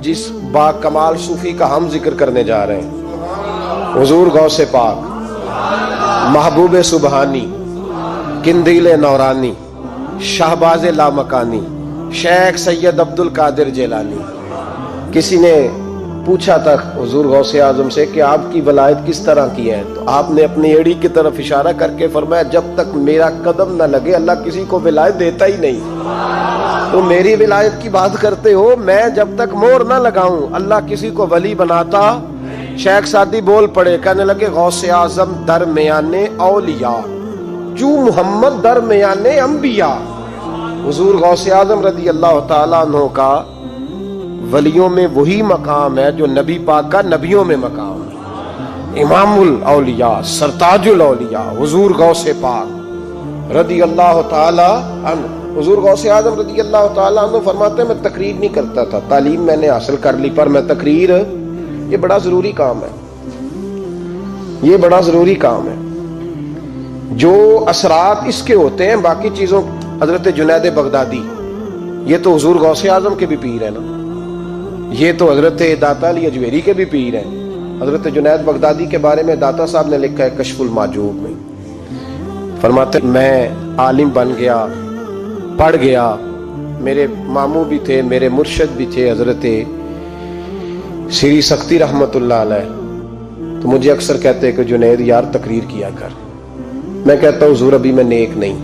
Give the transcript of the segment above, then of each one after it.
جس با کمال صوفی کا ہم ذکر کرنے جا رہے ہیں، حضور غوث پاک، محبوب سبحانی، قندیل نورانی، شہباز لامکانی، شیخ سید عبد القادر جیلانی۔ کسی نے پوچھا تھا حضور غوث اعظم سے کہ آپ کی ولایت کس طرح کی ہے، تو آپ نے اپنی ایڑی کی طرف اشارہ کر کے فرمایا جب تک میرا قدم نہ لگے اللہ کسی کو ولایت دیتا ہی نہیں۔ تو میری ولایت کی بات کرتے ہو، میں جب تک مہر نہ لگاؤں اللہ کسی کو ولی بناتا۔ شیخ سعدی بول پڑے، کہنے لگے غوث اعظم درمیان اولیاء جو محمد درمیان انبیاء۔ حضور غوث اعظم رضی اللہ تعالیٰ عنہ کا ولیوں میں وہی مقام ہے جو نبی پاک کا نبیوں میں مقام ہے۔ امام الاولیاء، سرتاج الاولیاء حضور غوث پاک رضی اللہ تعالی عنہ۔ حضور غوث اعظم رضی اللہ تعالی عنہ فرماتے ہیں میں تقریر نہیں کرتا تھا، تعلیم میں نے حاصل کر لی، پر میں تقریر، یہ بڑا ضروری کام ہے، یہ بڑا ضروری کام ہے۔ جو اثرات اس کے ہوتے ہیں باقی چیزوں، حضرت جنید بغدادی یہ تو حضور غوث اعظم کے بھی پیر ہیں نا، یہ تو حضرت داتا علی اجویری کے بھی پیر ہیں۔ حضرت جنید بغدادی کے بارے میں داتا صاحب نے لکھا ہے کشف المعجوب میں، فرماتے میں عالم بن گیا، پڑھ گیا، میرے ماموں بھی تھے، میرے مرشد بھی تھے حضرت سری سختی رحمت اللہ علیہ، تو مجھے اکثر کہتے ہیں کہ جنید یار تقریر کیا کر۔ میں کہتا ہوں حضور ابھی میں نیک نہیں،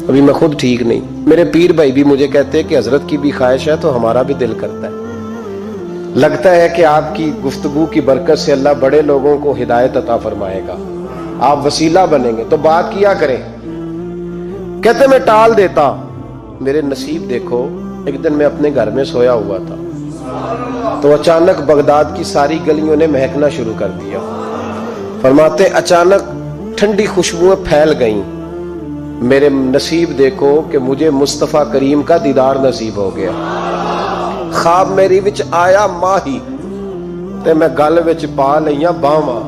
ابھی میں خود ٹھیک نہیں۔ میرے پیر بھائی بھی مجھے کہتے ہیں کہ حضرت کی بھی خواہش ہے تو ہمارا بھی دل کرتا ہے، لگتا ہے کہ آپ کی گفتگو کی برکت سے اللہ بڑے لوگوں کو ہدایت عطا فرمائے گا، آپ وسیلہ بنیں گے، تو بات کیا کریں۔ کہتے میں ٹال دیتا، میرے نصیب دیکھو، ایک دن میں اپنے گھر میں سویا ہوا تھا تو اچانک بغداد کی ساری گلیوں نے مہکنا شروع کر دیا۔ فرماتے اچانک ٹھنڈی خوشبوئیں پھیل گئیں، میرے نصیب دیکھو کہ مجھے مصطفیٰ کریم کا دیدار نصیب ہو گیا۔ خواب میری وچ آیا ماہی تے میں گل وچ پا لئیاں باواں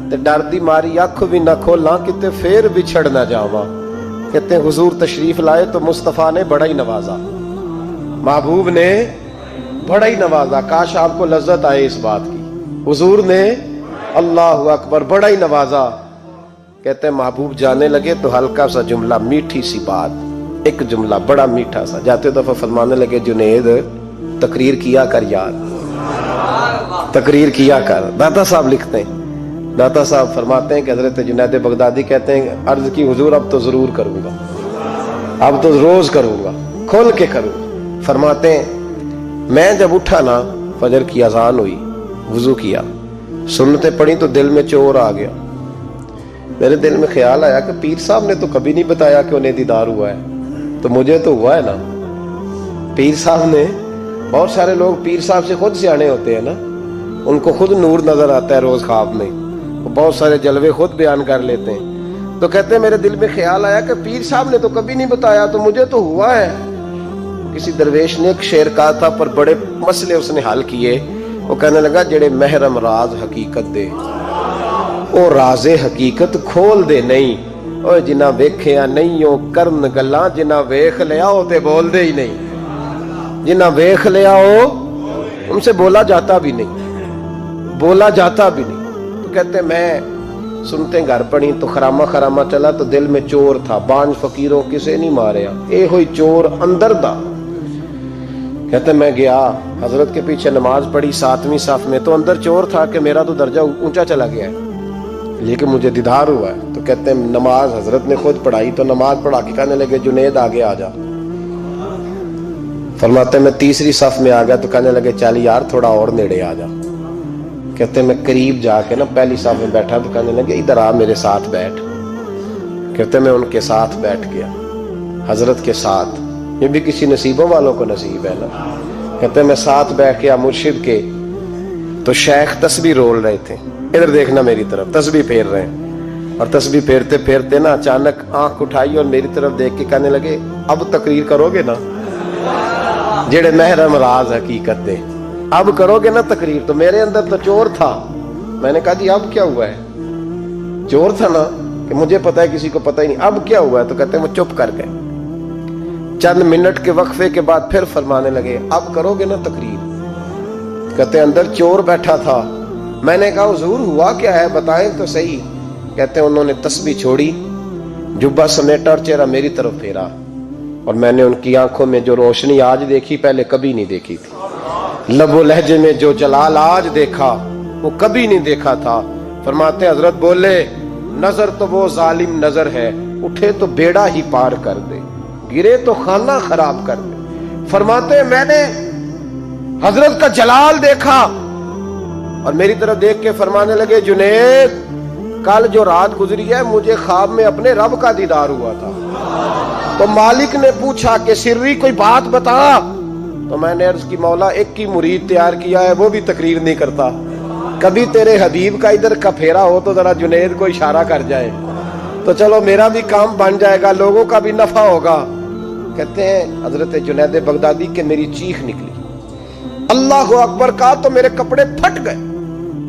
تے ڈر دی ماری اکھ بھی نہ کھولاں کتے پھر بچھڑ نہ جاواں۔ کہتے ہیں حضور تشریف لائے تو مصطفیٰ نے بڑا ہی نوازا، محبوب نے بڑا ہی نوازا۔ کاش آپ کو لذت آئے اس بات کی، حضور نے اللہ اکبر بڑا ہی نوازا۔ کہتے ہیں محبوب جانے لگے تو ہلکا سا جملہ، میٹھی سی بات، ایک جملہ بڑا میٹھا سا، جاتے دفعہ فرمانے لگے جنید تقریر کیا کر یار، تقریر کیا کر۔ داتا صاحب لکھتے ہیں، داتا صاحب فرماتے ہیں کہ حضرت جنید بغدادی کہتے ہیں عرض کی حضور اب تو ضرور کروں گا، اب تو روز کروں گا، کھول کے کروں گا۔ فرماتے ہیں میں جب اٹھا نا، فجر کی اذان ہوئی، وضو کیا، سنتیں پڑھی تو دل میں چور آ گیا۔ میرے دل میں خیال آیا کہ پیر صاحب نے تو کبھی نہیں بتایا کہ انہیں دیدار ہوا ہے، تو مجھے تو ہوا ہے نا۔ پیر صاحب نے، بہت سارے لوگ پیر صاحب سے خود سیانے ہوتے ہیں نا، ان کو خود نور نظر آتا ہے روز خواب میں، وہ بہت سارے جلوے خود بیان کر لیتے ہیں۔ تو کہتے ہیں میرے دل میں خیال آیا کہ پیر صاحب نے تو کبھی نہیں بتایا تو مجھے تو ہوا ہے۔ کسی درویش نے ایک شعر کہا تھا پر بڑے مسئلے اس نے حل کیے، وہ کہنے لگا جڑے محرم راز حقیقت دے او راز حقیقت کھول دے نہیں، اوے جنہ ویکھیا نہیں او کرن گلاں، جنہ ویکھ لیا او تے بول دے ہی نہیں، جنہ ویکھ لیا ہو ان سے بولا جاتا بھی نہیں، بولا جاتا بھی نہیں۔ تو کہتے میں سنتے گھر پڑی تو خرامہ خرامہ چلا تو دل میں چور تھا، بانج فقیروں کسے نہیں ماریا، اے ہوئی چور اندر دا۔ کہتے میں گیا حضرت کے پیچھے نماز پڑھی 7ویں صف میں، تو اندر چور تھا کہ میرا تو درجہ اونچا چلا گیا ہے لیکن مجھے دیدار ہوا ہے۔ تو کہتے ہیں نماز حضرت نے خود پڑھائی تو نماز پڑھا کے کہنے لگے جنید آگے آ جا۔ فرماتے میں 3ری صف میں آ گیا تو کہنے لگے چل یار تھوڑا اور نیڑے آ جا۔ کہتے میں قریب جا کے نا پہلی صف میں بیٹھا تو کہنے لگے ادھر آ میرے ساتھ بیٹھ۔ کہتے میں ان کے ساتھ بیٹھ گیا، حضرت کے ساتھ، یہ بھی کسی نصیبوں والوں کو نصیب ہے نا۔ کہتے میں ساتھ بیٹھ گیا مرشد کے، تو شیخ تسبیح رول رہے تھے، ادھر دیکھنا میری طرف، تسبیح پھیر رہے ہیں، اور تسبیح پھیرتے پھیرتے نا اچانک آنکھ اٹھائی اور میری طرف دیکھ کے کہنے لگے اب تقریر کرو گے نا، جڑے محرم راز حقیقت دے، اب کرو گے نا تقریر۔ تو میرے اندر تو چور تھا، میں نے کہا جی اب کیا ہوا ہے؟ چور تھا نا کہ مجھے پتا ہے کسی کو پتہ ہی نہیں، اب کیا ہوا ہے؟ تو کہتے ہیں وہ چپ کر گئے۔ چند منٹ کے وقفے کے بعد پھر فرمانے لگے اب کرو گے نا تقریر؟ کہتے اندر چور بیٹھا تھا. میں نے کہا حضور ہوا کیا ہے بتائیں تو صحیح. کہتے انہوں نے تسبیح چھوڑی, جبہ سمیٹا اور چہرہ میری طرف پھیرا, اور میں نے ان کی آنکھوں میں جو روشنی آج دیکھی پہلے کبھی نہیں دیکھی تھی. لب و لہجے میں جو جلال آج دیکھا وہ کبھی نہیں دیکھا تھا. فرماتے حضرت بولے نظر تو وہ ظالم نظر ہے, اٹھے تو بیڑا ہی پار کر دے, گرے تو خانہ خراب کر دے. فرماتے میں نے حضرت کا جلال دیکھا اور میری طرف دیکھ کے فرمانے لگے جنید کل جو رات گزری ہے مجھے خواب میں اپنے رب کا دیدار ہوا تھا. تو مالک نے پوچھا کہ سری کوئی بات بتا. تو میں نے عرض کی مولا ایک کی مرید تیار کیا ہے وہ بھی تقریر نہیں کرتا, کبھی تیرے حبیب کا ادھر کا پھیرا ہو تو ذرا جنید کو اشارہ کر جائے تو چلو میرا بھی کام بن جائے گا, لوگوں کا بھی نفع ہوگا. کہتے ہیں حضرت جنید بغدادی کہ میری چیخ نکلی, اللہ اکبر کہا تو میرے کپڑے پھٹ گئے.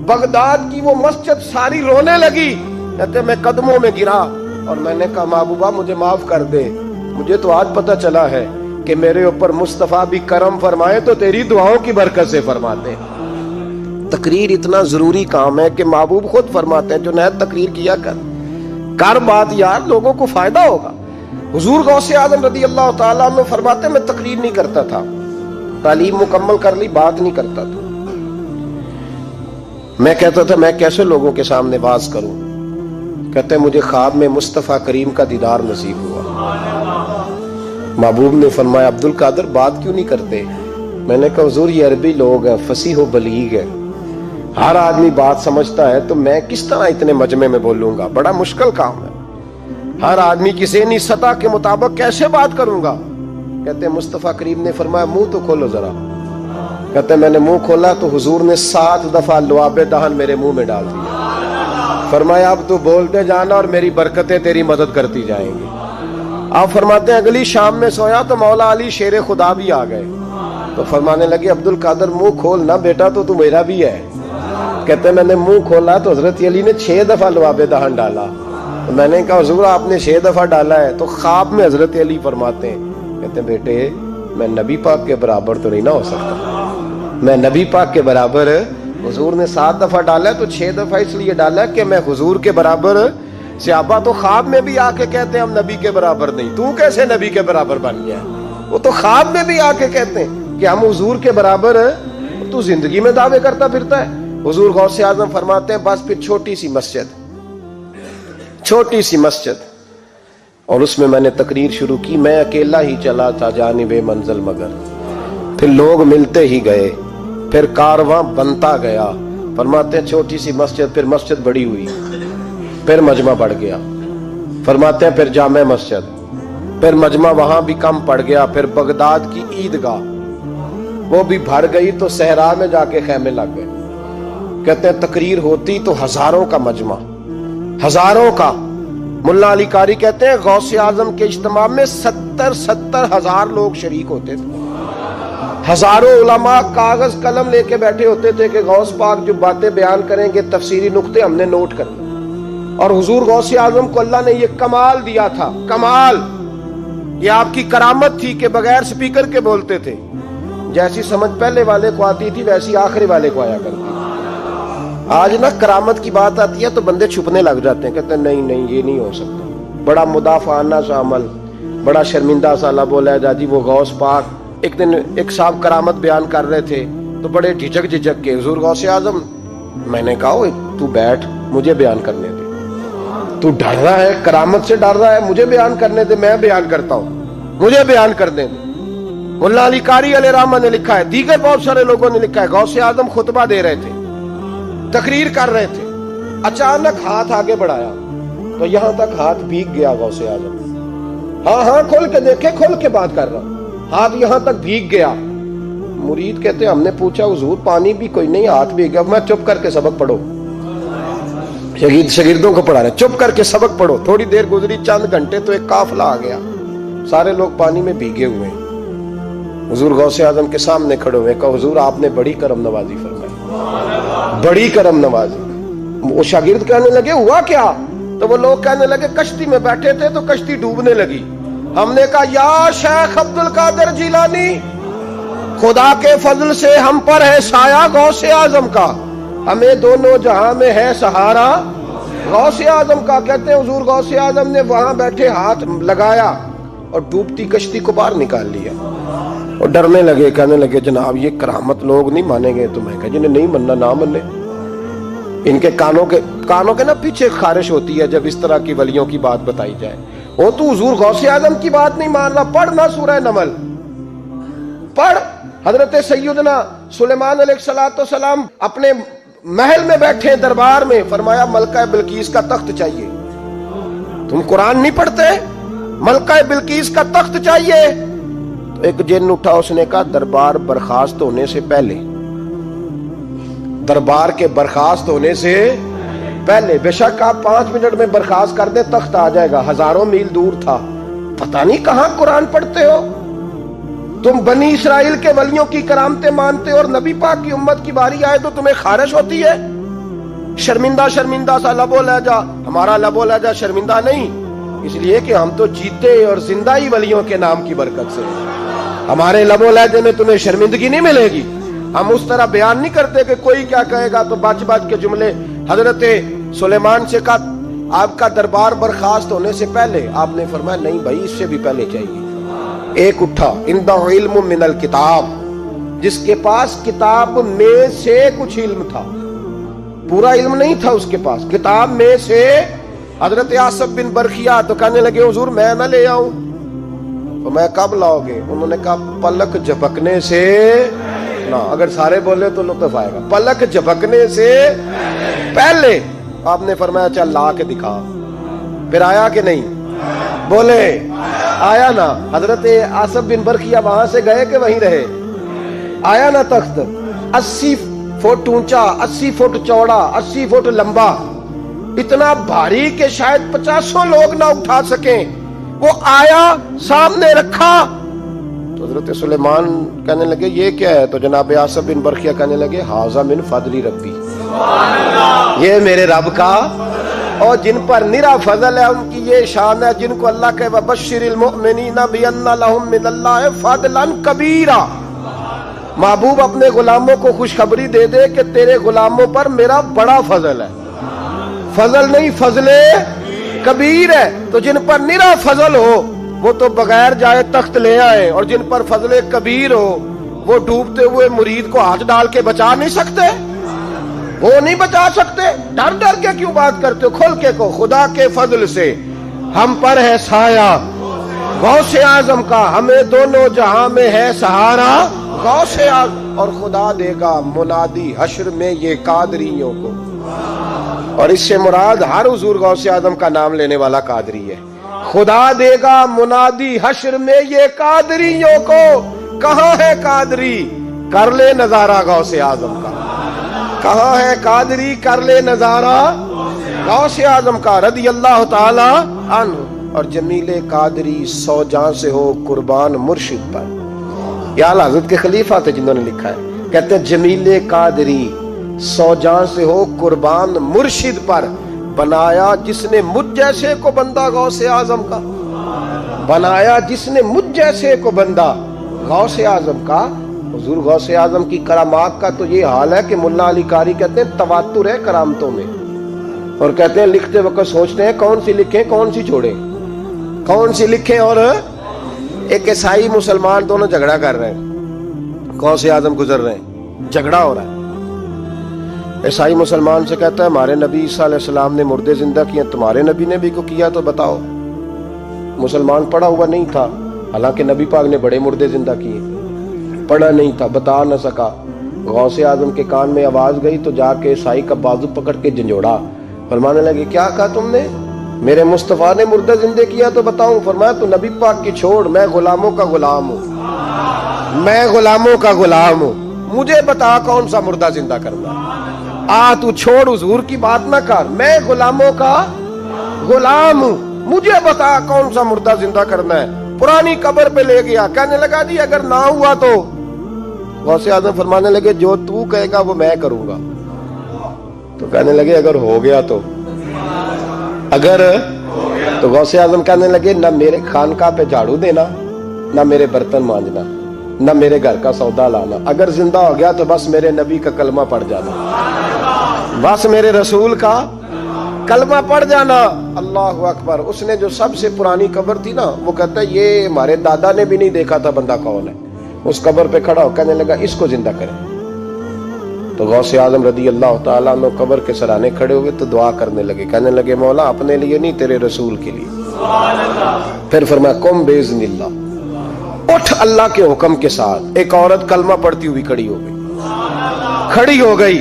بغداد کی وہ مسجد ساری رونے لگی. کہتے میں قدموں میں گرا اور میں نے کہا محبوبہ مجھے معاف کر دے, مجھے تو آج پتہ چلا ہے کہ میرے اوپر مصطفیٰ بھی کرم فرمائے تو تیری دعاؤں کی برکت سے فرماتے ہیں. تقریر اتنا ضروری کام ہے کہ محبوب خود فرماتے ہیں جنید تقریر کیا کر بات یار, لوگوں کو فائدہ ہوگا. حضور غوث اعظم رضی اللہ تعالیٰ عنہ فرماتے میں تقریر نہیں کرتا تھا, تعلیم مکمل کر لی بات نہیں کرتا تھا. میں کہتا تھا میں کیسے لوگوں کے سامنے واز کروں. کہتے مجھے خواب میں مصطفیٰ کریم کا دیدار نصیب ہوا. محبوب نے فرمایا عبد القادر بات کیوں نہیں کرتے. میں نے کہا حضور یہ عربی لوگ ہیں, فصیح و بلیغ ہے, ہر آدمی بات سمجھتا ہے, تو میں کس طرح اتنے مجمع میں بولوں گا, بڑا مشکل کام ہے. ہر آدمی کی ذہنی سطح کے مطابق کیسے بات کروں گا. کہتے مصطفیٰ کریم نے فرمایا منہ تو کھولو ذرا. کہتے میں نے منہ کھولا تو حضور نے 7 دفعہ لعاب دہن میرے منہ میں ڈال دیا. فرمایا اب تو بولتے جانا اور میری برکتیں تیری مدد کرتی جائیں گی. آپ فرماتے ہیں اگلی شام میں سویا تو مولا علی شیر خدا بھی آ گئے. تو فرمانے لگے عبد القادر منہ کھول نا بیٹا, تو میرا بھی ہے. کہتے میں نے منہ کھولا تو حضرت علی نے 6 دفعہ لعاب دہن ڈالا. تو میں نے کہا حضور آپ نے 6 دفعہ ڈالا ہے. تو خواب میں حضرت علی فرماتے ہیں کہتے ہیں بیٹے میں نبی پاک کے برابر تو نہیں نہ ہو سکتا, میں نبی پاک کے برابر. حضور نے 7 دفعہ ڈالا ہے تو 6 دفعہ اس لیے ڈالا ہے کہ میں حضور کے برابر. صحابہ تو خواب میں بھی آ کے کہتے ہیں ہم نبی کے برابر نہیں, تو کیسے نبی کے برابر بن گیا. وہ تو خواب میں بھی آ کے کہتے ہیں کہ ہم حضور کے برابر, تو زندگی میں دعوے کرتا پھرتا ہے. حضور غوث اعظم فرماتے ہیں بس پھر چھوٹی سی مسجد اور اس میں نے تقریر شروع کی. میں اکیلا ہی چلا تھا جانب منزل مگر, پھر لوگ ملتے ہی گئے, پھر کارواں بنتا گیا. فرماتے ہیں چھوٹی سی مسجد, پھر مسجد بڑی ہوئی, پھر مجمع بڑھ گیا. فرماتے ہیں پھر جامع مسجد, پھر مجمع وہاں بھی کم پڑ گیا. پھر بغداد کی عیدگاہ وہ بھی بھر گئی تو صحرا میں جا کے خیمے لگ گئے. کہتے ہیں تقریر ہوتی تو ہزاروں کا مجمع, ہزاروں کا. ملا علی قاری کہتے ہیں غوث اعظم کے اجتماع میں 70 ہزار لوگ شریک ہوتے تھے. ہزاروں علماء کاغذ قلم لے کے بیٹھے ہوتے تھے کہ غوث پاک جو باتیں بیان کریں گے تفسیری نقطے ہم نے نوٹ کرنے. اور حضور غوث اعظم کو اللہ نے یہ کمال دیا تھا, کمال, یہ آپ کی کرامت تھی کہ بغیر سپیکر کے بولتے تھے. جیسی سمجھ پہلے والے کو آتی تھی ویسی آخری والے کو آیا کرتی. آج نا کرامت کی بات آتی ہے تو بندے چھپنے لگ جاتے ہیں, کہتے ہیں نہیں یہ نہیں ہو سکتا. بڑا مدافعانہ سا عمل, بڑا شرمندہ سا لب و لہجہ. جی وہ غوث پاک ایک دن ایک صاحب کرامت بیان کر رہے تھے تو بڑے جھجک کے حضور غوث اعظم. میں نے کہا تو بیٹھ, مجھے بیان کرنے دے. تو ڈر رہا ہے, کرامت سے ڈر رہا ہے, مجھے بیان کرنے دے, میں بیان کرتا ہوں, مجھے بیان کرنے دے. ملا علی قاری علیہ رحمہ نے لکھا ہے, دیگر بہت سارے لوگوں نے لکھا ہے, غوث اعظم خطبہ دے رہے تھے, تقریر کر رہے تھے, اچانک ہاتھ آگے بڑھایا تو یہاں تک ہاتھ بھیگ گیا غوث اعظم. ہاں کھول کے دیکھے, کھول کے بات کر رہا, ہاتھ یہاں تک بھیگ گیا. مرید کہتے ہیں ہم نے پوچھا حضور پانی بھی کوئی نہیں, ہاتھ بھیگ گیا. میں چپ کر کے سبق پڑھو, شاگردوں کو پڑھا رہے, چپ کر کے سبق پڑھو. تھوڑی دیر گزری, چند گھنٹے تو ایک قافلہ آ گیا, سارے لوگ پانی میں بھیگے ہوئے ہیں. حضور غوث اعظم کے سامنے کھڑے ہوئے, کہا حضور آپ نے بڑی کرم نوازی فرمائی, بڑی کرم نوازی. وہ شاگرد کہنے لگے ہوا کیا؟ تو وہ لوگ کہنے لگے کشتی میں بیٹھے تھے تو کشتی ڈوبنے لگی. ہم نے کہا یا شیخ عبد القادر جیلانی خدا کے فضل سے ہم پر ہے سایہ غوث اعظم کا، ہمیں دونوں جہاں میں ہے سہارا غوث اعظم کا۔ کہتے ہیں حضور غوث اعظم نے وہاں بیٹھے ہاتھ لگایا اور ڈوبتی کشتی کو باہر نکال لیا، اور ڈرنے لگے، کہنے لگے جناب یہ کرامت لوگ نہیں مانیں گے۔ تو میں کہا جنہیں نہیں مننا نہ منے، ان کے کانوں کے نا پیچھے خارش ہوتی ہے جب اس طرح کی ولیوں کی بات بتائی جائے۔ وہ تو حضور غوث اعظم کی بات نہیں مان رہا، پڑھنا سورہ نمل پڑھ۔ حضرت سیدنا سلیمان علیہ السلام اپنے محل میں بیٹھے دربار میں، فرمایا ملکہ بلقیس کا تخت چاہیے۔ تم قرآن نہیں پڑھتے؟ ملکہ بلقیس کا تخت چاہیے۔ تو ایک جن اٹھا، اس نے کہا دربار برخاست ہونے سے پہلے، دربار کے برخاست ہونے سے پہلے، بے شک آپ 5 منٹ میں برخاست کر دیں تخت آ جائے گا، ہزاروں میل دور تھا۔ پتہ نہیں کہاں قرآن پڑھتے ہو تم، بنی اسرائیل کے ولیوں کی کرامتیں مانتے ہو، اور نبی پاک کی امت کی باری آئے تو تمہیں خارش ہوتی ہے۔ شرمندہ شرمندہ سا لب و لہجہ، ہمارا لب و لہجہ شرمندہ نہیں، اس لیے کہ ہم تو جیتے اور زندہ ہی ولیوں کے نام کی برکت سے، ہمارے لب و لہجے میں تمہیں شرمندگی نہیں ملے گی۔ ہم اس طرح بیان نہیں کرتے کہ کوئی کیا کہے گا تو بچ بچ کے جملے۔ حضرت سلیمان سے کہا آپ کا دربار برخاست ہونے سے پہلے، آپ نے فرمایا نہیں بھائی اس سے بھی پہلے چاہیے۔ ایک اٹھا، عندہ علم من الکتاب، جس کے پاس کتاب میں سے کچھ علم تھا، پورا علم نہیں تھا اس کے پاس، کتاب میں سے۔ حضرت آصف بن برخیا تو کہنے لگے حضور میں نہ لے آؤں۔ تو میں کب لاؤ گے؟ انہوں نے کہا پلک جھپکنے سے نہ، اگر سارے بولے تو لطف آئے گا، پلک جھپکنے سے پہلے۔ آپ نے فرمایا چل لا کے دکھا۔ پھر آیا کہ نہیں؟ بولے آیا نا۔ حضرت آصف بن برخیا وہاں سے گئے کہ وہیں رہے؟ آیا نا تخت، 80 فٹ اونچا، 80 فٹ چوڑا، 80 فٹ لمبا، اتنا بھاری کہ شاید 50 لوگ نہ اٹھا سکیں۔ وہ آیا، سامنے رکھا، تو حضرت سلیمان کہنے لگے یہ کیا ہے؟ تو جناب آصف بن برخیا کہنے لگے ھذا من فضل ربی، یہ میرے رب کا، اور جن پر نرا فضل ہے ان کی یہ شان ہے، جن کو اللہ کے وبشر المؤمنین بان لهم من اللہ فضلا کبیرا۔ محبوب اپنے غلاموں کو خوشخبری دے دے کہ تیرے غلاموں پر میرا بڑا فضل ہے، فضل نہیں فضل کبیر ہے۔ تو جن پر نرا فضل ہو وہ تو بغیر جائے تخت لے آئے، اور جن پر فضل کبیر ہو وہ ڈوبتے ہوئے مرید کو ہاتھ ڈال کے بچا نہیں سکتے، وہ نہیں بچا سکتے۔ ڈر ڈر کے کیوں بات کرتے ہو؟ کھل کے کو، خدا کے فضل سے ہم پر ہے سایہ غوث اعظم کا، ہمیں دونوں جہاں میں ہے سہارا غوث اعظم، اور خدا دے گا منادی حشر میں یہ قادریوں کو۔ اور اس سے مراد ہر حضور غوث اعظم کا نام لینے والا قادری ہے۔ خدا دے گا منادی حشر میں یہ قادریوں کو۔ کہاں ہے قادری؟ کر لے نظارہ غوث اعظم کا۔ کہاں ہے قادری؟ کر لے نظارہ غوث اعظم کا رضی اللہ تعالی عنہ۔ اور جمیل قادری 100 جان سے ہو قربان مرشد پر۔ یہ اعلی حضرت کے خلیفہ تھے جنہوں نے لکھا ہے، کہتے ہیں جمیل قادری 100 جان سے ہو قربان مرشد پر، بنایا جس نے مجھ جیسے کو بندہ غوث اعظم کا، بنایا جس نے مجھ جیسے کو بندہ غوث اعظم کا۔ حضور غوث اعظم کی کرامات کا تو یہ حال ہے کہ ملا علی قاری کہتے ہیں تواتر ہے کرامتوں میں، اور کہتے ہیں لکھتے وقت سوچتے ہیں کون سی لکھیں کون سی چھوڑیں، کون سی لکھیں۔ اور ایک عیسائی مسلمان دونوں جھگڑا کر رہے ہیں، غوث اعظم گزر رہے ہیں، جھگڑا ہو رہا ہے۔ عیسائی مسلمان سے کہتا ہے ہمارے نبی عیسیٰ علیہ السلام نے مردے زندہ کیے، تمہارے نبی نے بھی کو کیا تو بتاؤ۔ مسلمان پڑھا ہوا نہیں تھا، حالانکہ نبی پاک نے بڑے مردے زندہ کیے، پڑھا نہیں تھا، بتا نہ سکا۔ غوث اعظم کے کان میں آواز گئی تو جا کے عیسائی کا بازو پکڑ کے جھنجھوڑا، فرمانے لگے کیا کہا تم نے؟ میرے مصطفیٰ نے مردہ زندہ کیا تو بتاؤں؟ فرمایا تو نبی پاک کی چھوڑ، میں غلاموں کا غلام ہوں، میں غلاموں کا غلام ہوں، مجھے بتا کون سا مردہ زندہ کرنا ہے۔ تو چھوڑ حضور کی بات نہ کر، میں غلاموں کا غلام ہوں، مجھے بتا کون سا مردہ زندہ کرنا ہے۔ پرانی قبر پہ لے گیا، کہنے لگا جی اگر نہ ہوا تو؟ غوث اعظم فرمانے لگے جو تو کہے گا وہ میں کروں گا۔ تو کہنے لگے اگر ہو گیا تو؟ اگر تو غوث اعظم کہنے لگے نہ میرے خانقاہ پہ جھاڑو دینا، نہ میرے برتن مانجنا، نہ میرے گھر کا سودا لانا، اگر زندہ ہو گیا تو بس میرے نبی کا کلمہ پڑھ جانا، بس میرے رسول کا کلمہ پڑھ جانا۔ اللہ اکبر۔ اس نے جو سب سے پرانی قبر تھی نا، وہ کہتا ہے یہ ہمارے دادا نے بھی نہیں دیکھا تھا بندہ کون ہے۔ اس قبر پہ کھڑا ہو کہنے لگا اس کو زندہ کریں۔ تو غوث اعظم رضی اللہ تعالیٰ عنہ قبر کے سرانے کھڑے ہوئے تو دعا کرنے لگے، کہنے لگے مولا اپنے لیے نہیں، تیرے رسول کے لیے۔ پھر فرمایا قم باذن اللہ، اٹھ اللہ کے حکم کے ساتھ۔ ایک عورت کلمہ پڑھتی ہوئی کھڑی ہو گئی،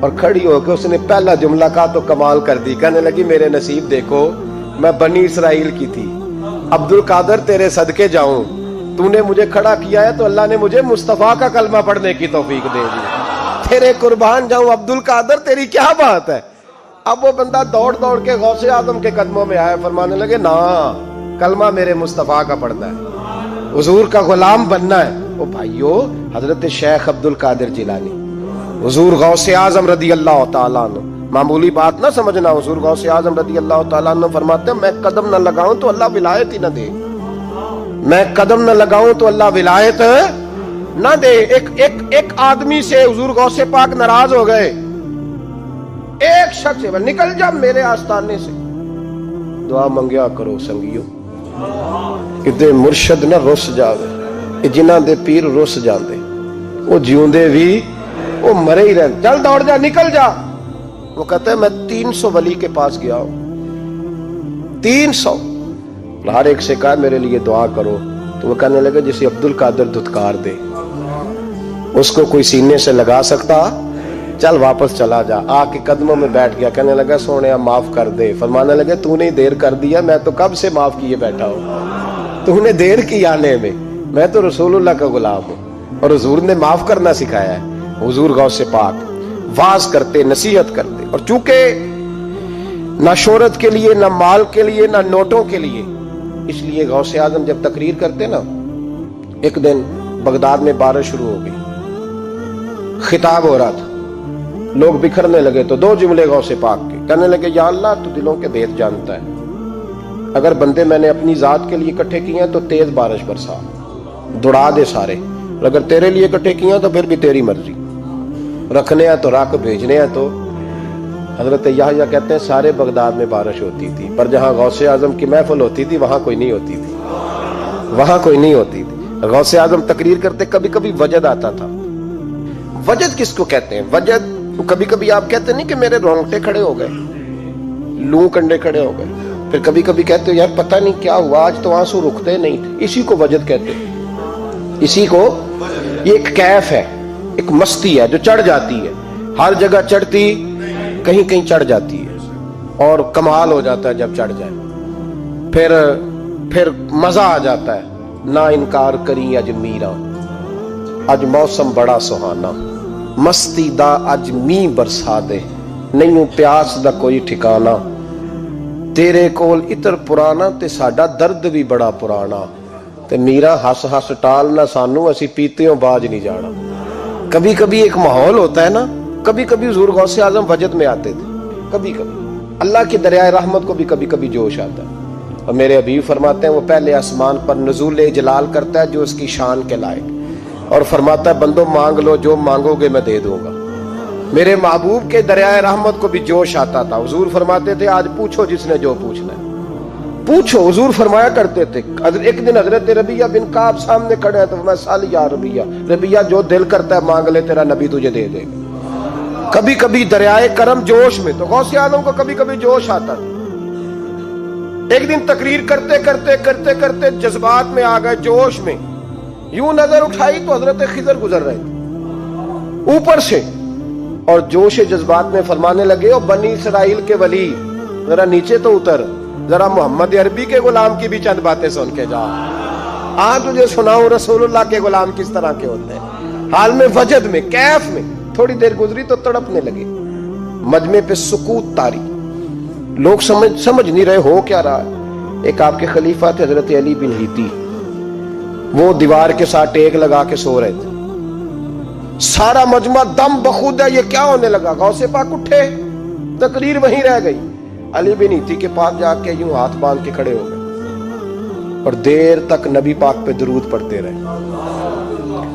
اور کھڑی ہو کے اس نے پہلا جملہ کہا تو کمال کر دی، کہنے لگی میرے نصیب دیکھو، میں بنی اسرائیل کی تھی، عبد القادر تیرے صدقے جاؤں، تو نے مجھے کھڑا کیا ہے تو اللہ نے مجھے مصطفیٰ کا کلمہ پڑھنے کی توفیق دے دی، تیرے قربان جاؤں عبد القادر، تیری کیا بات ہے۔ اب وہ بندہ دوڑ دوڑ کے غوث اعظم کے قدموں میں آیا، فرمانے لگے نا کلمہ میرے مصطفیٰ کا پڑھنا ہے، حضور کا غلام بننا ہے۔ او بھائیو، حضرت شیخ عبد القادر جیلانی، حضور غوث اعظم رضی اللہ تعالیٰ عنہ، معمولی بات نہ سمجھنا، حضور غوث اعظم رضی اللہ تعالیٰ عنہ فرماتے ہیں میں قدم نہ لگاؤں تو اللہ ولایت ہی نہ دے، میں قدم نہ لگاؤں تو اللہ ولایت نہ دے۔ ایک آدمی سے حضور غوث پاک ناراض ہو گئے، ایک شخص سے نکل جا میرے آستانے سے، دعا منگیا کرو سنگیو، کتے مرشد نہ رس جاوے، جنہ دے پیر رس جاندے، وہ جیوندے بھی وہ مرے ہی رہن، چل دوڑ جا نکل جا۔ وہ کہتا ہے میں 300 ولی کے پاس گیا ہوں، 300، ہر ایک سے کہا میرے لیے دعا کرو، تو وہ کہنے لگا جسے عبد القادر دھتکار دے اس کو کوئی سینے سے لگا سکتا، چل واپس چلا جا۔ آ کے قدموں میں بیٹھ گیا، کہنے لگا سونے معاف کر دے۔ فرمانے لگے تو نے دیر کر دیا، میں تو کب سے معاف کیے بیٹھا ہوں، تو نے دیر کی آنے میں تو رسول اللہ کا غلام ہوں، اور حضور نے معاف کرنا سکھایا ہے۔ حضور غوث پاک واز کرتے، نصیحت کرتے، اور چونکہ نہ شہرت کے لیے، نہ مال کے لیے، نہ نوٹوں کے لیے، اس لیے غوث اعظم جب تقریر کرتے نا، ایک دن بغداد میں بارش شروع ہو گئی، خطاب ہو رہا تھا، لوگ بکھرنے لگے، تو 2 جملے غوث پاک کے، کہنے لگے یا اللہ تو دلوں کے بھید جانتا ہے، اگر بندے میں نے اپنی ذات کے لیے اکٹھے کیے ہیں تو تیز بارش برسا، دوڑا دے سارے، اور اگر تیرے لیے اکٹھے کیے ہیں تو پھر بھی تیری مرضی، رکھنے ہیں تو رکھ، بھیجنے ہیں تو۔ حضرت یحییٰ کہتے ہیں سارے بغداد میں بارش ہوتی تھی، پر جہاں غوث اعظم کی محفل ہوتی تھی وہاں کوئی نہیں ہوتی تھی، وہاں کوئی نہیں ہوتی تھی۔ غوث اعظم تقریر کرتے، کبھی کبھی وجد آتا تھا۔ وجد کس کو کہتے ہیں؟ وجد کبھی کبھی آپ کہتے نہیں کہ میرے رونگٹے کھڑے ہو گئے، لوں کنڈے کھڑے ہو گئے، پھر کبھی کبھی کہتے ہو یار پتہ نہیں کیا ہوا آج تو آنسو رکتے نہیں تھے، اسی کو وجد کہتے ہیں۔ اسی کو، یہ ایک کیف ہے، ایک مستی ہے جو چڑھ جاتی ہے، ہر جگہ چڑھتی کہیں کہیں چڑھ جاتی ہے، اور کمال ہو جاتا ہے جب چڑھ جائے، پھر مزہ آ جاتا ہے۔ نہ انکار کری اج میرا، اج موسم بڑا سہانا، مستی دا اج می برسا دے، نہیں پیاس دا کوئی ٹھکانا، تیرے کول اتر پرانا تے ساڈا درد بھی بڑا پرانا، تے میرا ہس ہس ٹالنا سانو، اسی پیتیوں باج نہیں جانا۔ کبھی کبھی ایک ماحول ہوتا ہے نا، کبھی کبھی حضور غوث اعظم وجد میں آتے تھے، کبھی کبھی اللہ کی دریائے رحمت کو بھی کبھی کبھی جوش آتا ہے، اور میرے حبیب فرماتے ہیں وہ پہلے آسمان پر نزول جلال کرتا ہے جو اس کی شان کے لائق، اور فرماتا ہے بندوں مانگ لو جو مانگو گے میں دے دوں گا۔ میرے محبوب کے دریائے رحمت کو بھی جوش آتا تھا، حضور فرماتے تھے آج پوچھو جس نے جو پوچھنا ہے پوچھو، حضور فرمایا کرتے تھے۔ ایک دن حضرت ربیعہ بن کعب سامنے کھڑے ہیں تو میں سال یا ربیعہ جو دل کرتا ہے مانگ لے، تیرا نبی تجھے دے دے گا۔ کبھی کبھی دریائے کرم جوش میں، تو غوث اعظم کو کبھی کبھی جوش آتا تھا۔ ایک دن تقریر کرتے کرتے کرتے کرتے جذبات میں آ گئے، جوش میں، یوں نظر اٹھائی تو حضرت خضر گزر رہے تھے اوپر سے، اور جوش جذبات میں فرمانے لگے او بنی اسرائیل کے ولی ذرا نیچے تو اتر، ذرا محمد عربی کے غلام کی بھی چند باتیں سن کے جا، آج تجھے سناؤں رسول اللہ کے غلام کس طرح کے ہوتے ہیں۔ حال میں وجد میں، کیف میں، تھوڑی دیر گزری تو تڑپنے لگے، مجمع پہ سکوت تاری، لوگ سمجھ نہیں رہے ہو کیا رہا ہے۔ ایک آپ کے خلیفہ تھے حضرت علی بن ہیتی، وہ دیوار کے ساتھ ٹیک لگا کے سو رہے تھے، سارا مجمع دم بخود ہے یہ کیا ہونے لگا، غوث پاک اٹھے، تقریر وہیں رہ گئی، علی بن ہیتی کے پاس جا کے یوں ہاتھ باندھ کے کھڑے ہو گئے، اور دیر تک نبی پاک پہ درود پڑھتے رہے۔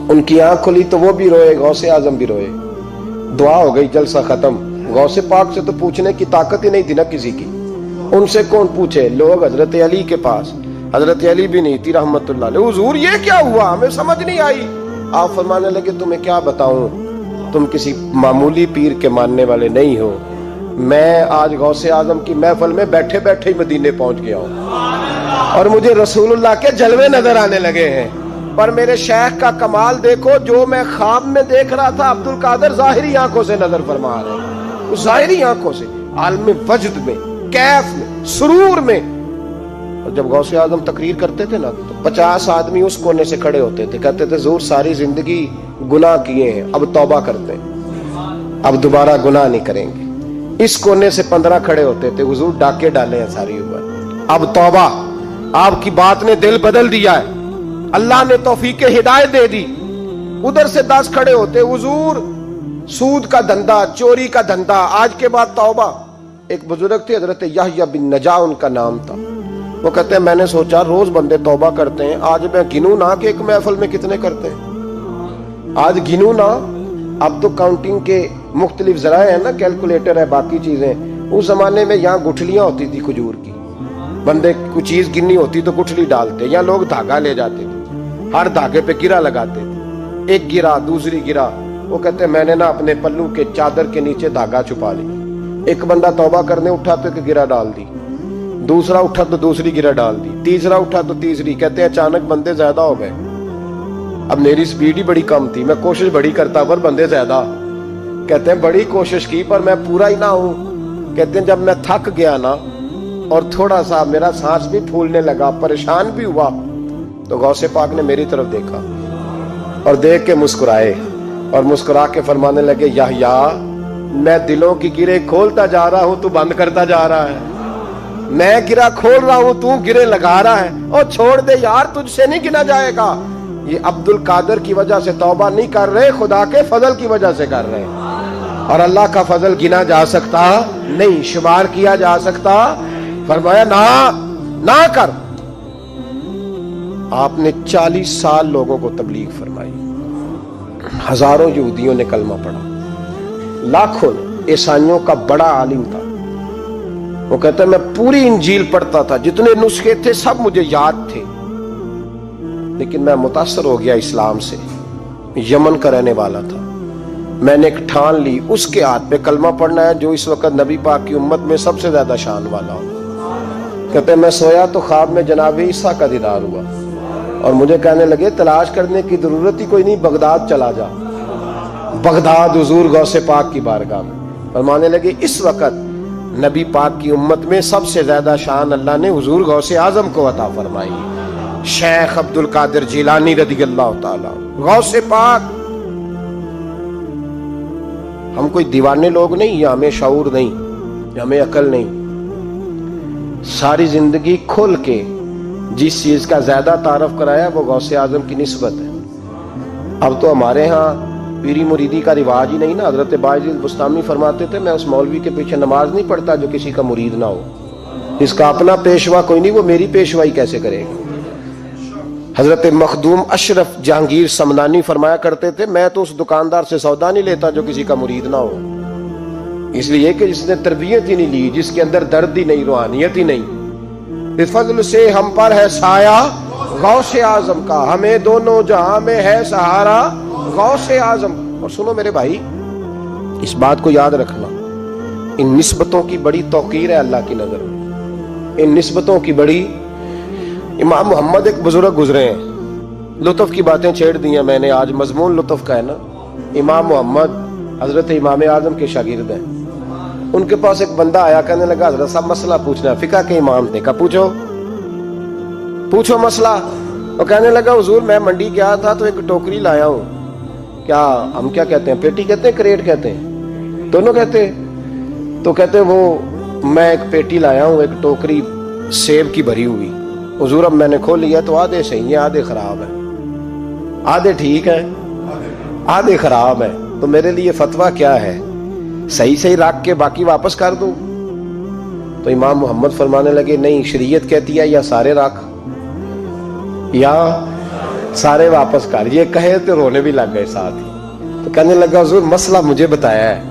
ان کی آنکھ کھلی تو وہ بھی روئے، غوث اعظم بھی روئے، دعا ہو گئی، جلسہ ختم۔ غوث پاک سے تو پوچھنے کی طاقت ہی نہیں تھی نا کسی کی، ان سے کون پوچھے؟ لوگ حضرت علی کے پاس، حضرت علی بھی نہیں تھی رحمت اللہ علیہ، حضور یہ کیا ہوا، ہمیں سمجھ نہیں آئی۔ آپ فرمانے لگے تمہیں کیا بتاؤں، تم کسی معمولی پیر کے ماننے والے نہیں ہو، میں آج غوث اعظم کی محفل میں بیٹھے بیٹھے ہی مدینے پہنچ گیا ہوں اور مجھے رسول اللہ کے جلوے نظر آنے لگے ہیں، پر میرے شیخ کا کمال دیکھو، جو میں خواب میں دیکھ رہا تھا عبد القادر ظاہری آنکھوں سے نظر فرما رہے ہیں، ظاہری آنکھوں سے، عالم وجد میں، کیف میں، سرور میں۔ اور جب غوث اعظم تقریر کرتے تھے نا تو 50 آدمی اس کونے سے کھڑے ہوتے تھے، کہتے تھے حضور ساری زندگی گناہ کیے ہیں، اب توبہ کرتے ہیں، اب دوبارہ گناہ نہیں کریں گے۔ اس کونے سے 15 کھڑے ہوتے تھے، حضور ڈاکے ڈالے ہیں ساری عمر، اب توبہ، آپ کی بات نے دل بدل دیا ہے، اللہ نے توفیق ہدایت دے دی۔ ادھر سے 10 کھڑے ہوتے، حضور سود کا دھندا، چوری کا دھندا، آج کے بعد توبہ۔ ایک بزرگ تھے حضرت یحییٰ بن نجا ان کا نام تھا، وہ کہتے ہیں میں نے سوچا روز بندے توبہ کرتے ہیں، آج میں گنوں نہ کہ ایک محفل میں کتنے کرتے ہیں، آج گنوں نہ۔ اب تو کاؤنٹنگ کے مختلف ذرائع ہیں نا، کیلکولیٹر ہے، باقی چیزیں۔ اس زمانے میں یہاں گٹھلیاں ہوتی تھی کھجور کی، بندے کوئی چیز گننی ہوتی تو گٹھلی ڈالتے، یا لوگ دھاگا لے جاتے تھے، ہر دھاگے پہ گرا لگاتے تھے، ایک گرا دوسری گرا۔ وہ کہتے ہیں میں نے نا اپنے پلو کے چادر کے نیچے دھاگا چھپا لی، ایک بندہ توبہ کرنے اٹھا تو ایک گرا ڈال دی، دوسرا اٹھا تو دوسری گرا ڈال دی، تیسرا اٹھا تو تیسری۔ کہتے ہیں اچانک بندے زیادہ ہو گئے، اب میری سپیڈ ہی بڑی کم تھی، میں کوشش بڑی کرتا پر بندے زیادہ۔ کہتے ہیں بڑی کوشش کی پر میں پورا ہی نہ ہوں۔ کہتے ہیں جب میں تھک گیا نا اور تھوڑا سا میرا سانس بھی پھولنے لگا، پریشان بھی ہوا، تو غوث پاک نے میری طرف دیکھا اور دیکھ کے مسکرائے اور مسکرا کے فرمانے لگے یحییٰ میں دلوں کی گرے کھولتا جا رہا ہوں، تو بند کرتا جا رہا ہے، میں گرا کھول رہا ہوں، تو گرے لگا رہا ہے، اور چھوڑ دے یار، تجھ سے نہیں گنا جائے گا۔ یہ عبد القادر کی وجہ سے توبہ نہیں کر رہے، خدا کے فضل کی وجہ سے کر رہے ہیں، اور اللہ کا فضل گنا جا سکتا نہیں، شمار کیا جا سکتا۔ فرمایا نہ کر۔ آپ نے 40 سال لوگوں کو تبلیغ فرمائی، ہزاروں یہودیوں نے کلمہ پڑھا، لاکھوں نے، عیسائیوں کا بڑا عالم تھا۔ وہ کہتا ہے میں پوری انجیل پڑھتا تھا، جتنے نسخے تھے سب مجھے یاد تھے، لیکن میں متاثر ہو گیا اسلام سے، یمن کا رہنے والا تھا، میں نے ایک ٹھان لی اس کے ہاتھ پہ کلمہ پڑھنا ہے جو اس وقت نبی پاک کی امت میں سب سے زیادہ شان والا ہو۔ کہتے ہیں میں سویا تو خواب میں جناب عیسیٰ کا دیدار ہوا اور مجھے کہنے لگے تلاش کرنے کی ضرورت ہی کوئی نہیں، بغداد چلا جا۔ بغداد حضور غوث پاک کی بارگاہ میں فرمانے لگے اس وقت نبی پاک کی امت میں سب سے زیادہ شان اللہ نے حضور غوث اعظم کو عطا فرمائی، شیخ عبد القادر جیلانی رضی اللہ تعالی غوث پاک۔ ہم کوئی دیوانے لوگ نہیں، یا ہمیں شعور نہیں، یا ہمیں عقل نہیں، ساری زندگی کھل کے جس چیز کا زیادہ تعارف کرایا وہ غوث اعظم کی نسبت ہے۔ اب تو ہمارے ہاں پیری مریدی کا رواج ہی نہیں نا۔ حضرت باعث بستامی فرماتے تھے میں اس مولوی کے پیچھے نماز نہیں پڑھتا جو کسی کا مرید نہ ہو، جس کا اپنا پیشوا کوئی نہیں وہ میری پیشوائی کیسے کرے گا۔ حضرت مخدوم اشرف جہانگیر سمنانی فرمایا کرتے تھے میں تو اس دکاندار سے سودا نہیں لیتا جو کسی کا مرید نہ ہو، اس لیے کہ جس نے تربیت ہی نہیں لی، جس کے اندر درد ہی نہیں، روحانیت ہی نہیں۔ فضل سے ہم پر ہے سایہ غوث اعظم کا، ہمیں دونوں جہاں میں ہے سہارا غوث اعظم۔ اور سنو میرے بھائی، اس بات کو یاد رکھنا، ان نسبتوں کی بڑی توقیر ہے اللہ کی نظر میں، ان نسبتوں کی بڑی۔ امام محمد ایک بزرگ گزرے ہیں، لطف کی باتیں چھیڑ دی ہیں میں نے، آج مضمون لطف کا ہے نا۔ امام محمد حضرت امام اعظم کے شاگرد ہیں، ان کے پاس ایک بندہ آیا، کہنے لگا حضرت صاحب مسئلہ پوچھنا ہے، فقہ کے امام نے کہا پوچھو مسئلہ۔ وہ کہنے لگا حضور میں منڈی گیا تھا تو ایک ٹوکری لایا ہوں، کیا ہم کیا کہتے ہیں، پیٹی کہتے ہیں کریٹ کہتے ہیں، دونوں کہتے ہیں؟ تو کہتے ہیں وہ میں ایک پیٹی لایا ہوں، ایک ٹوکری سیب کی بھری ہوئی، حضور اب میں نے کھول لیا تو آدھے صحیح ہیں آدھے خراب ہیں، آدھے ٹھیک ہیں آدھے خراب ہیں، تو میرے لیے فتویٰ کیا ہے، صحیح رکھ کے باقی واپس کر دوں؟ تو امام محمد فرمانے لگے نہیں، شریعت کہتی ہے یا سارے رکھ یا سارے واپس کر، یہ کہے تو رونے بھی لگ گئے ساتھ ہی۔ تو کہنے لگا حضور مسئلہ مجھے بتایا ہے،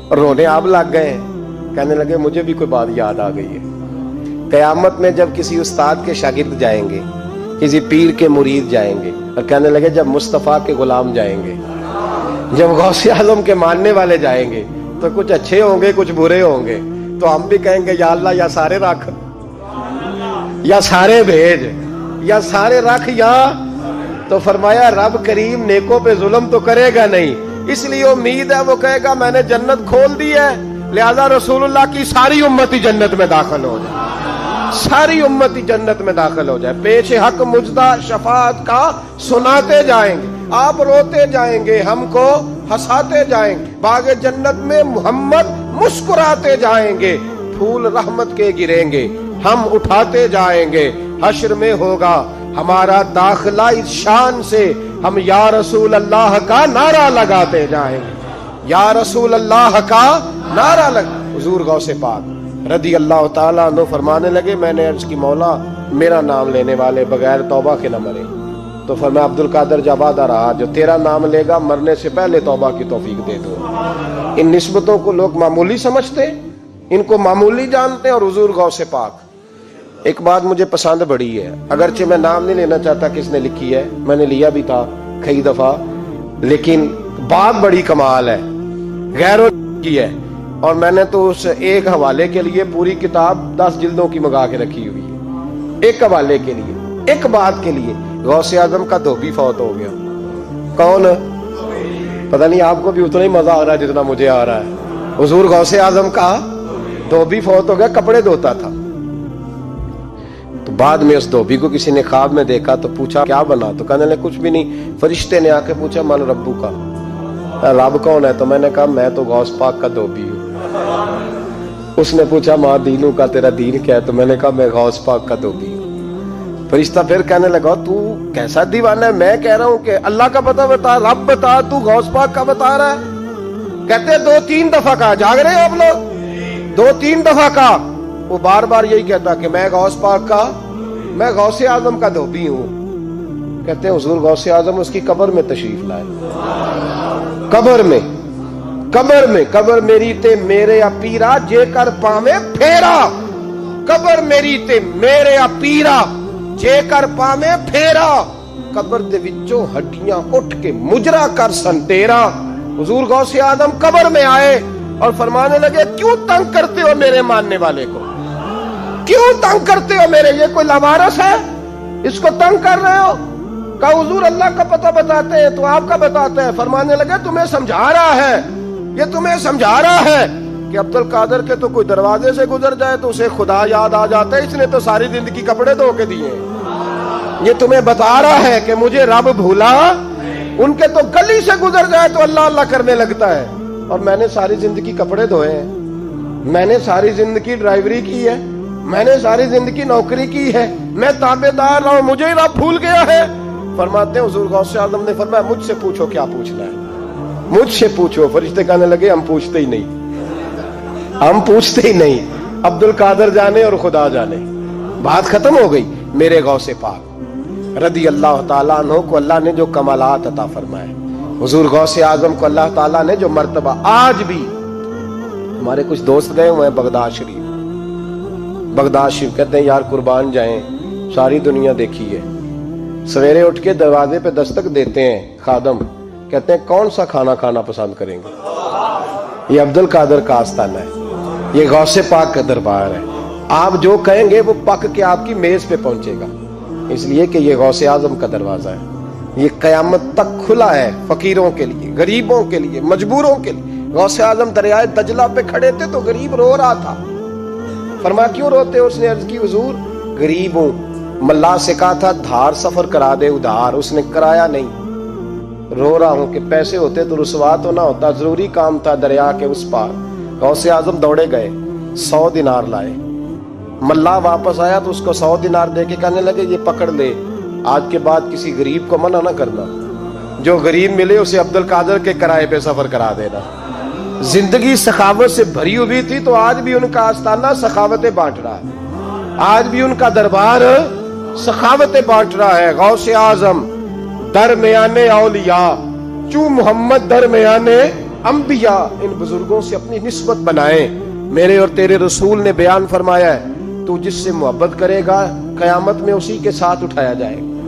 اور رونے آپ لگ گئے ہیں۔ کہنے لگے مجھے بھی کوئی بات یاد آ گئی ہے۔ قیامت میں جب کسی استاد کے شاگرد جائیں گے، کسی پیر کے مرید جائیں گے، اور کہنے لگے جب مصطفیٰ کے غلام جائیں گے، جب غوث اعظم کے ماننے والے جائیں گے، تو کچھ اچھے ہوں گے کچھ برے ہوں گے، تو ہم بھی کہیں گے یا اللہ یا سارے رکھ، یا سارے بھیج، یا سارے رکھ، یا تو فرمایا رب کریم نیکوں پہ ظلم تو کرے گا نہیں، اس لیے امید ہے وہ کہے گا میں نے جنت کھول دی ہے، لہذا رسول اللہ کی ساری امت ہی جنت میں داخل ہو جائے، ساری امت ہی جنت میں داخل ہو جائے۔ پیش حق مجدہ شفاعت کا سناتے جائیں گے، آپ روتے جائیں گے، ہم کو ہنساتے جائیں گے، باغ جنت میں محمد مسکراتے جائیں گے، پھول رحمت کے گریں گے، ہم اٹھاتے جائیں گے، حشر میں ہوگا ہمارا داخلہ اس شان سے، ہم یا رسول اللہ کا نعرہ لگاتے جائیں گے، یا رسول اللہ کا نعرہ حضور غوث پاک رضی اللہ تعالیٰ عنہ فرمانے لگے، میں نے عرض کی مولا میرا نام لینے والے بغیر توبہ کے نہ مرے، تو فرمایا عبد القادر جواد رہا جو تیرا نام لے گا مرنے سے پہلے توبہ کی توفیق دے دو۔ ان نسبتوں کو لوگ معمولی سمجھتے، ان کو معمولی جانتے ہیں، اور حضور غوث پاک۔ ایک بات مجھے پسند بڑی ہے، اگرچہ میں نام نہیں لینا چاہتا کس نے لکھی ہے، میں نے لیا بھی تھا کئی دفعہ، لیکن بات بڑی کمال ہے، غیروں کی ہے، اور میں نے تو اس ایک حوالے کے لیے پوری کتاب 10 جلدوں کی منگا کے رکھی ہوئی ہے، ایک حوالے کے لیے، ایک بات کے لیے۔ غوث اعظم کا دھوبی فوت ہو گیا۔ کون؟ پتہ نہیں آپ کو بھی اتنا ہی مزہ آ رہا ہے جتنا مجھے آ رہا ہے۔ حضور غوث اعظم کا دھوبی فوت ہو گیا، کپڑے دھوتا تھا۔ تو بعد میں اس دھوبی کو کسی نے خواب میں دیکھا تو پوچھا کیا بنا، تو کہنے لگے کچھ بھی نہیں۔ فرشتے نے آ کے پوچھا من ربو کا، رب کون ہے؟ تو میں نے کہا میں تو غوث پاک کا دھوبی ہوں۔ اس نے پوچھا ماں دینوں کا، تیرا دین کیا ہے؟ تو میں نے کہا میں غوث پاک کا دھوبی ہوں۔ فرشتہ پھر کہنے لگا تو کیسا دیوانہ ہے، میں کہہ رہا ہوں کہ اللہ کا پتہ بتا، رب بتا، تو غوث پاک کا بتا رہا ہے؟ کہتے 2-3 دفعہ کہا، جاگ رہے ہیں آپ لوگ؟ 2-3 دفعہ کہا، وہ بار بار یہی کہتا کہ میں غوث پاک کا، میں غوث اعظم کا دھوبی ہوں۔ کہتے ہیں حضور غوث اعظم اس کی قبر میں تشریف لائے، قبر میں، قبر میری تے میرے پیرا جے کر پاویں پھیرا، قبر میری تے میرے پیرا جے کر پاویں پھیرا، قبر دے وچوں ہڈیاں اٹھ کے مجرا کر سن تیرا۔ حضور غوث اعظم قبر میں آئے اور فرمانے لگے کیوں تنگ کرتے ہو میرے ماننے والے کو، کیوں تنگ کرتے ہو میرے، یہ کوئی لوارث ہے اس کو تنگ کر رہے ہو؟ کہا حضور اللہ کا پتہ بتاتے ہیں تو آپ کا بتاتے ہیں۔ فرمانے لگے تمہیں سمجھا رہا ہے، یہ تمہیں سمجھا رہا ہے کہ عبد القادر کے تو کوئی دروازے سے گزر جائے تو اسے خدا یاد آ جاتا ہے، اس نے تو ساری زندگی کپڑے دھو کے دیے۔ یہ تمہیں بتا رہا ہے کہ مجھے رب بھولا، ان کے تو گلی سے گزر جائے تو اللہ اللہ کرنے لگتا ہے، اور میں نے ساری زندگی کپڑے دھوئے ہیں، میں نے ساری زندگی ڈرائیوری کی ہے، میں نے ساری زندگی نوکری کی ہے، میں تابع دار رہا ہوں، مجھے ہی رب بھول گیا ہے۔ فرماتے ہیں حضور غوث اعظم نے فرمایا مجھ سے پوچھو کیا پوچھنا ہے، مجھ سے پوچھو۔ فرشتے کہنے لگے ہم پوچھتے ہی نہیں، ہم پوچھتے ہی نہیں، عبد القادر جانے اور خدا جانے۔ بات ختم ہو گئی۔ میرے غوث پاک رضی اللہ تعالیٰ عنہ کو اللہ نے جو کمالات عطا فرمائے، حضور غوث اعظم کو اللہ تعالیٰ نے جو مرتبہ، آج بھی ہمارے کچھ دوست گئے ہوئے ہیں بغداد شریف، بغداد شریف، کہتے ہیں یار قربان جائیں، ساری دنیا دیکھی ہے، سویرے اٹھ کے دروازے پہ دستک دیتے ہیں خادم، کہتے ہیں کون سا کھانا کھانا پسند کریں گے؟ یہ عبد القادر کا آستانہ ہے، یہ غوث پاک کا دربار ہے، آپ جو کہیں گے وہ پک کے آپ کی میز پہ پہنچے گا، اس لیے کہ یہ غوث اعظم کا دروازہ ہے، یہ قیامت تک کھلا ہے، فقیروں کے لیے، غریبوں کے لیے، مجبوروں کے لیے۔ غوث اعظم دریائے دجلہ پہ کھڑے تھے تو غریب رو رہا تھا، فرمایا کیوں روتے ہو؟ اس نے عرض کی حضور غریب ہوں، ملا سے کہا تھا دھار سفر کرا دے ادھار، اس نے کرایا نہیں، رو رہا ہوں کہ پیسے ہوتے تو رسوا تو نہ ہوتا، ضروری کام تھا دریا کے اس پار۔ غوث اعظم دوڑے گئے، 100 دینار لائے، ملا واپس آیا تو اس کو 100 دینار دے کے کہنے لگے یہ پکڑ لے، آج کے بعد کسی غریب کو منع نہ کرنا، جو غریب ملے اسے عبد القادر کے کرائے پہ سفر کرا دینا۔ زندگی سخاوت سے بھری ہوئی تھی تو آج بھی ان کا آستانہ سخاوتیں بانٹ رہا ہے، آج بھی ان کا دربار سخاوتیں بانٹ رہا ہے۔ غوث اعظم درمیانے اولیاء، چوں محمد درمیانے انبیاء، ان بزرگوں سے اپنی نسبت بنائیں۔ میرے اور تیرے رسول نے بیان فرمایا ہے تو جس سے محبت کرے گا قیامت میں اسی کے ساتھ اٹھایا جائے گا۔